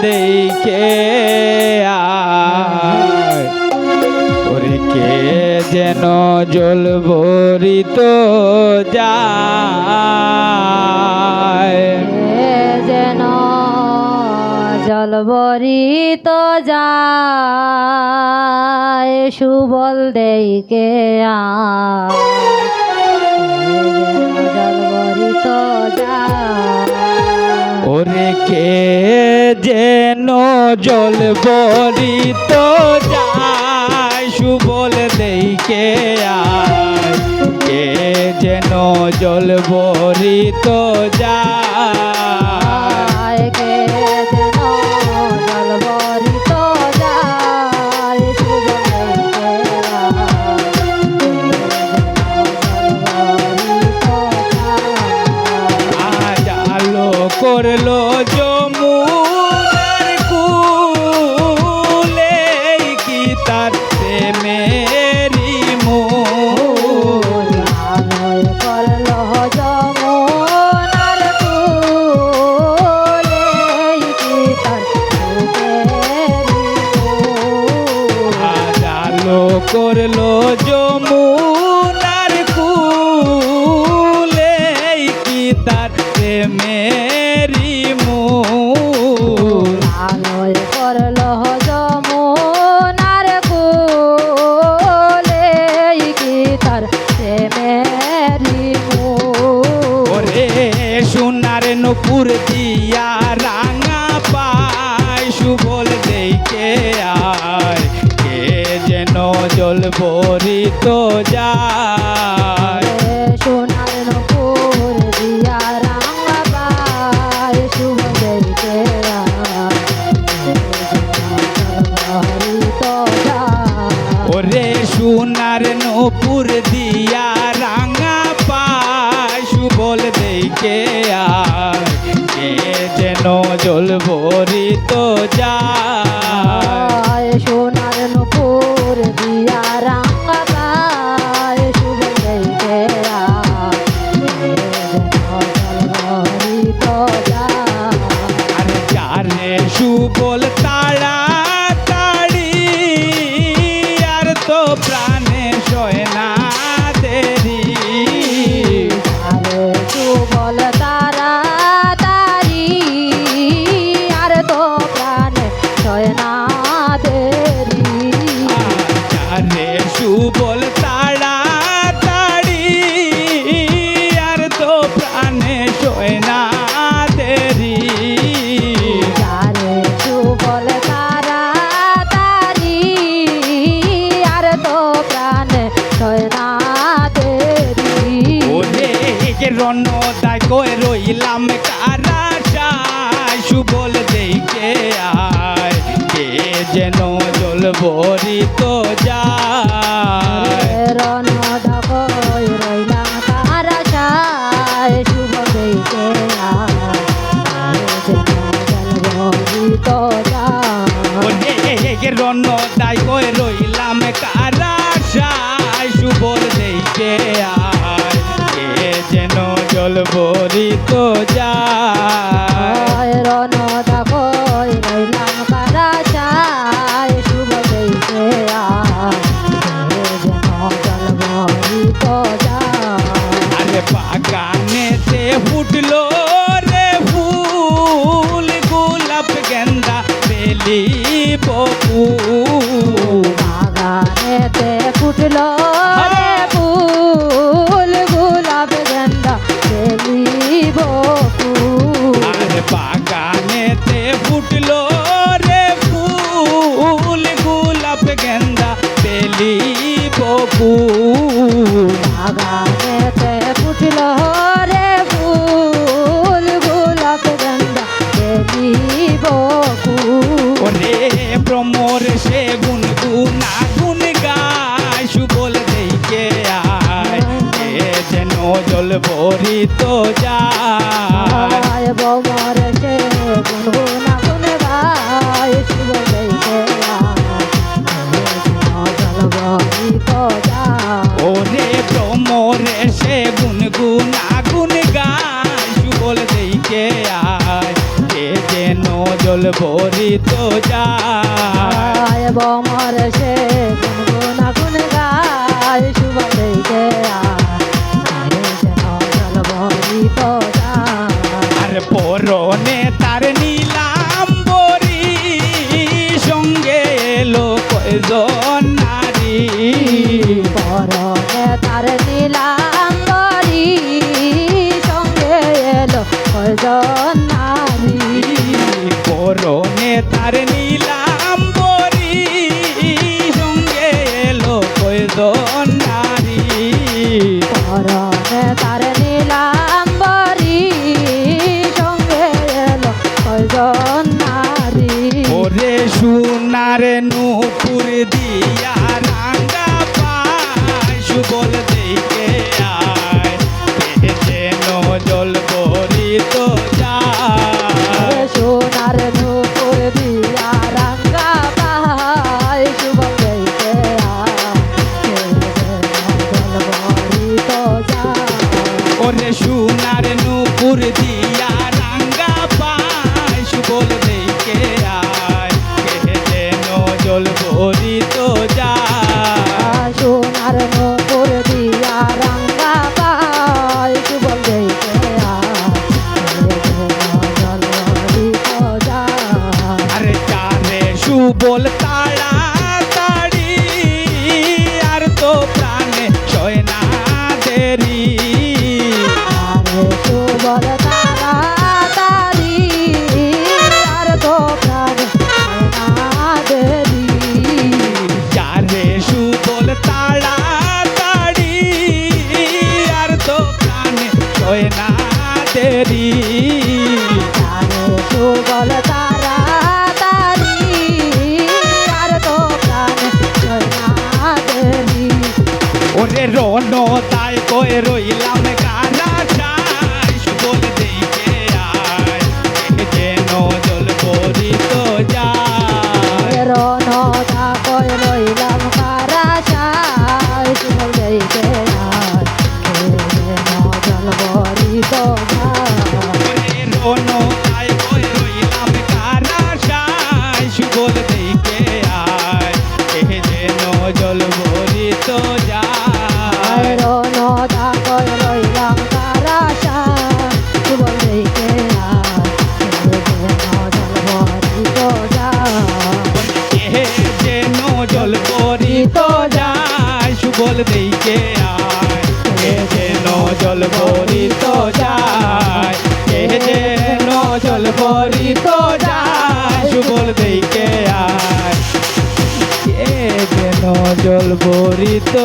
দেখে আয় ওরে কে যেন জল ভরিত যায় যেন জলবরিত যায় সুবল দেইকে জলবরিত যায় ওরে কে যেন জল ভরিত যায় সুবল দেইকে আয় কে যেন জল ভরিত যায় কে যেন জলবরিত যায় সুবল দেইকে আজ আলো করলো যমুনার কূলে কি তার প্রেমেরই মূল আলোয় করল যমুনার কূলে কি তার রূপেরই মূল। আজ আলো করলো যমুনার কূলে কি তার প্রেমেরই মূল আলোয় করল যমুনার কূলে কি তার প্রেমেরই মূল। ওরে সোনার নূপুর দিয়া রাঙা পায় সুবল দেখে আয় কে যেন জল ভরিত যায় সোনার নূপুর দিয়া রাঙা পায় সুবল দেইকে জলবরিত যায় ওরে সোনার নূপুর দিয়া রাঙা পায় সুবল দেখে আয় কে যেন জল ভরিত যায় সোনার নূপুর দিয়া রাঙা পায় সুবল দেইকে জলবরিত যায় আরে যারে সুবল তাড়াতাড়ি আর তো প্রাণে সয় না দেরি আরে সুবল তাড়াতাড়ি আর তো প্রাণে সয় না দেরি যারে সুবল তাড়াতাড়ি আর তো প্রাণে সয় না দেরি যারে সুবল তাড়াতাড়ি আর তো প্রাণে সয় না দেরি ওরে যে রণ দায় কই রইলাম কারা সায় সুবল দেখে আয় কে যেন জল ভরিত যায় রণদা কই রইলাম তার আশায় সুবল দেইকে জলবরিত যায় ওরে যে রণ দায় কই রইলাম কারা সায় সুবল দেখে আয় কে যেন জল ভরিত যায় রণদা কই রইলাম তার আশায় সুবল দেইকে জলবরিত যায় আরে বাগানেতে ফুটলো রে ফুল গোলাপ গেন্দা বেলি বকুল বাগানেতে ফুটলো রে ফুল গোলাপ গেন্দা বেলি বকুল আরে বাগানেতে ফুটলো রে ফুল গোলাপ গেন্দা বেলি বকুল বাগানেতে ফুটলো রে ফুল গোলাপ গেন্দা বেলি বকুল ওরে ভ্রমর সে গুনগুনা গুন গায় সুবল দেখে আয় কে যেন জল ভরিত যায় বমর সে গুনগুনা গুন গায় সুবল দেইকে জলবরিত যায় ওরে ভ্রমরে সে গুনগুনা গুন গায় সুবল দেখে আয় কে যেন জল ভরিত যায় বমর সে গুনগুন গুন গায় সুবল দেইকে আরে যেন জল ভরিত যায় আর পরনে তার নীলাম্বরী সঙ্গে এলো কয়জন নারী পরনে তার নীলাম্বরী সঙ্গে এলো কয়জন নারী পরনে তার নীলাম্বরী সঙ্গে এলো কয়জন নারী পরনে তার নীলাম্বরী সঙ্গে এলো কয়জন নারী ওরে সোনার নূপুর দিয়া রাঙ্গা পায় সুবল দিকে আয় কে যেন জল ভরিত যায় সোনার নূপুর দিয়া রাঙ্গা পায় সুবল দেইকে জল ভরিত যায় ওরে সোনার নূপুর দিয়া রাঙ্গা পায় সুবল দিকে আয় কে যেন জল ভরিত যায় সোনার নূপুর দিয়া রাঙ্গা পায় সুবল দেইকে জল ভরিত যায় আরে চারে সুবল তাড়াতাড়ি আর তো প্রাণে সয় না দেরি আরে সুবল তাড়াতাড়ি আর তো প্রাণ না দেরি চারে সুবল তাড়াতাড়ি আর তো প্রাণে সয় না দেরি আরে সুবল তাড়াতাড়ি আর তো প্রাণ না দেরি ওরে রন তাই কই রইলাম গানা ছাই সুবল দিকে আয় কে যেন জল ভরিত যায় রনদা কই রইলাম কারাশায় সুবল দেইকে জল ভরিত ওরে রন তাই কই রইলাম গানা ছাই সুবল দিকে আয় কে যেন জল ভরিত যায় রনদা কই রইলাম কারাশায় সুবল দেইকে জল ভরিত কে যেন জল ভরিত যায় সুবল দিকে আয় কে যেন জল ভরিত যায় কে যেন জল ভরিত যায় সুবল দিকে আয় কে যেন জল ভরিত